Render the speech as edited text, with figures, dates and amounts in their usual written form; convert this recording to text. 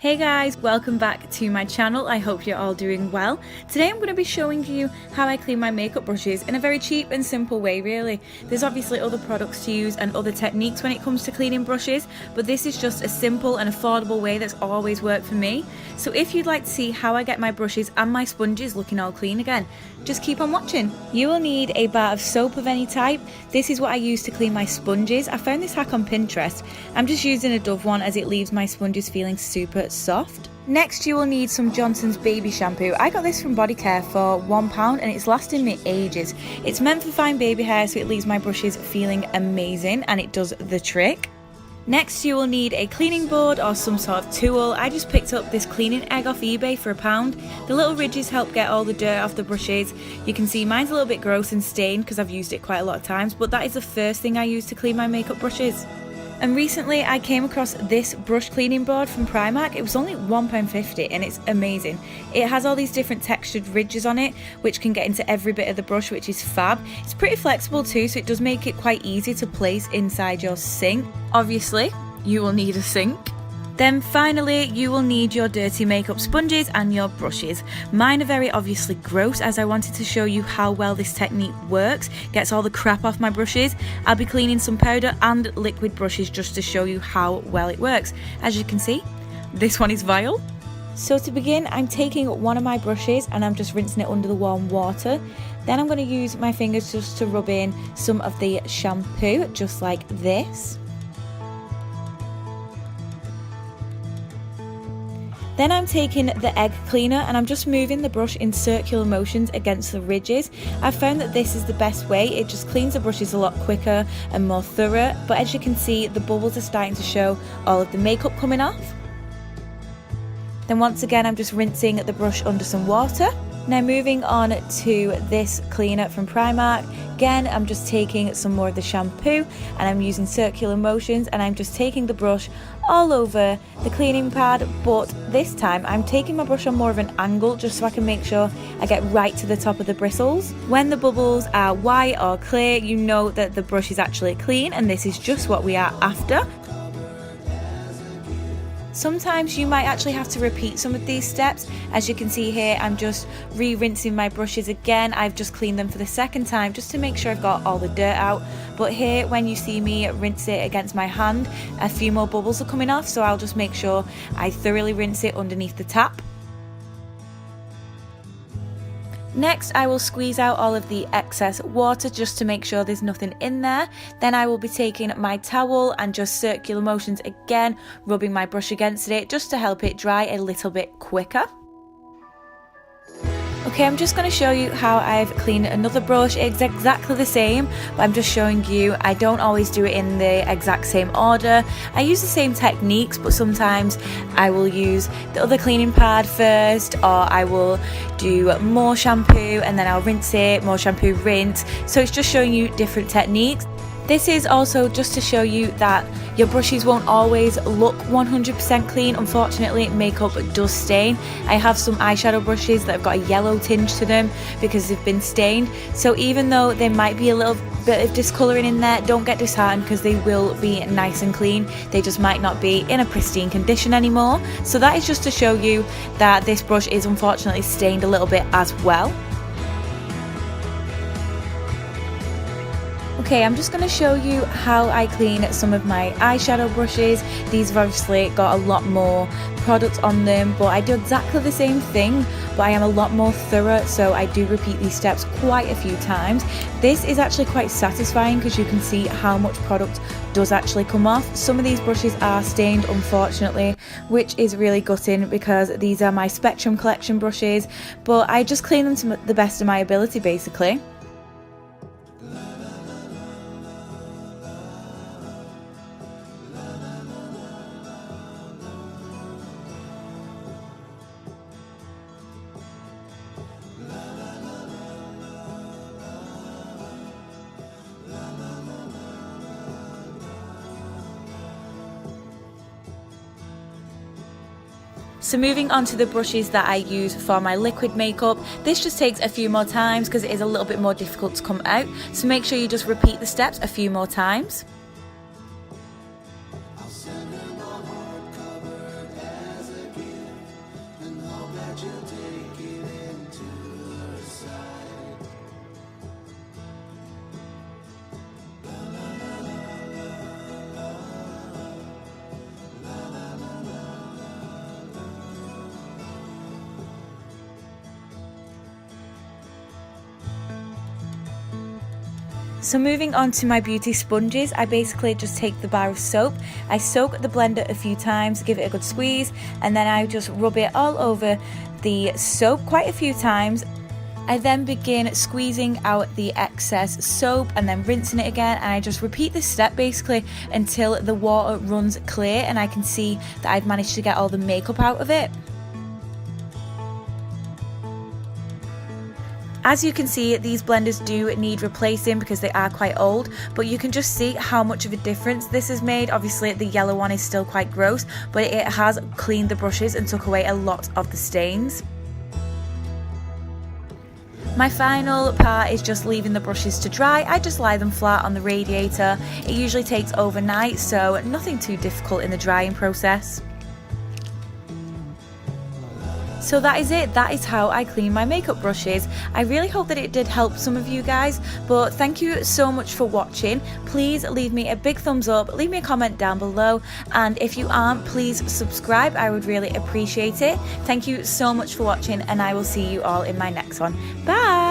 Hey guys, welcome back to my channel. I hope you're all doing well. Today I'm going to be showing you how I clean my makeup brushes in a very cheap and simple way really. There's obviously other products to use and other techniques when it comes to cleaning brushes, but this is just a simple and affordable way that's always worked for me. So if you'd like to see how I get my brushes and my sponges looking all clean again, just keep on watching. You will need a bar of soap of any type. This is what I use to clean my sponges. I found this hack on Pinterest. I'm just using a Dove one as it leaves my sponges feeling super soft. Next you will need some Johnson's baby shampoo. I got this from Body Care for £1 and it's lasting me ages. It's meant for fine baby hair, so it leaves my brushes feeling amazing and it does the trick. Next you will need a cleaning board or some sort of tool. I just picked up this cleaning egg off eBay for £1. The little ridges help get all the dirt off the brushes. You can see mine's a little bit gross and stained because I've used it quite a lot of times, but that is the first thing I use to clean my makeup brushes. And recently I came across this brush cleaning board from Primark. It was only £1.50 and it's amazing. It has all these different textured ridges on it which can get into every bit of the brush, which is fab. It's pretty flexible too, so it does make it quite easy to place inside your sink. Obviously you will need a sink. Then finally you will need your dirty makeup sponges and your brushes. Mine are very obviously gross as I wanted to show you how well this technique works, gets all the crap off my brushes. I'll be cleaning some powder and liquid brushes just to show you how well it works. As you can see, this one is vile. So to begin, I'm taking one of my brushes and I'm just rinsing it under the warm water. Then I'm going to use my fingers just to rub in some of the shampoo, just like this. Then I'm taking the egg cleaner and I'm just moving the brush in circular motions against the ridges. I've found that this is the best way. It just cleans the brushes a lot quicker and more thorough. But as you can see, the bubbles are starting to show all of the makeup coming off. Then once again, I'm just rinsing the brush under some water. Now moving on to this cleaner from Primark. Again, I'm just taking some more of the shampoo and I'm using circular motions and I'm just taking the brush all over the cleaning pad, but this time I'm taking my brush on more of an angle just so I can make sure I get right to the top of the bristles. When the bubbles are white or clear, you know that the brush is actually clean, and this is just what we are after. Sometimes you might actually have to repeat some of these steps. As you can see here, I'm just re-rinsing my brushes again. I've just cleaned them for the second time just to make sure I've got all the dirt out. But here, when you see me rinse it against my hand, a few more bubbles are coming off, so I'll just make sure I thoroughly rinse it underneath the tap. Next, I will squeeze out all of the excess water just to make sure there's nothing in there. Then I will be taking my towel and just circular motions again, rubbing my brush against it just to help it dry a little bit quicker. Okay, I'm just going to show you how I've cleaned another brush. It's exactly the same, but I'm just showing you I don't always do it in the exact same order. I use the same techniques, but sometimes I will use the other cleaning pad first, or I will do more shampoo and then I'll rinse it, more shampoo, rinse. So it's just showing you different techniques. This is also just to show you that your brushes won't always look 100% clean. Unfortunately, makeup does stain. I have some eyeshadow brushes that have got a yellow tinge to them because they've been stained. So even though there might be a little bit of discolouring in there, don't get disheartened because they will be nice and clean. They just might not be in a pristine condition anymore. So that is just to show you that this brush is unfortunately stained a little bit as well. Okay, I'm just going to show you how I clean some of my eyeshadow brushes. These have obviously got a lot more product on them, but I do exactly the same thing, but I am a lot more thorough, so I do repeat these steps quite a few times. This is actually quite satisfying because you can see how much product does actually come off. Some of these brushes are stained, unfortunately, which is really gutting because these are my Spectrum collection brushes, but I just clean them to the best of my ability basically. So moving on to the brushes that I use for my liquid makeup, this just takes a few more times because it is a little bit more difficult to come out. So make sure you just repeat the steps a few more times. So moving on to my beauty sponges, I basically just take the bar of soap, I soak the blender a few times, give it a good squeeze, and then I just rub it all over the soap quite a few times. I then begin squeezing out the excess soap and then rinsing it again, and I just repeat this step basically until the water runs clear and I can see that I've managed to get all the makeup out of it. As you can see, these blenders do need replacing because they are quite old, but you can just see how much of a difference this has made. Obviously the yellow one is still quite gross, but it has cleaned the brushes and took away a lot of the stains. My final part is just leaving the brushes to dry. I just lie them flat on the radiator. It usually takes overnight, so nothing too difficult in the drying process. So that is it, that is how I clean my makeup brushes. I really hope that it did help some of you guys, but thank you so much for watching. Please leave me a big thumbs up, leave me a comment down below, and if you aren't, please subscribe, I would really appreciate it. Thank you so much for watching, and I will see you all in my next one. Bye!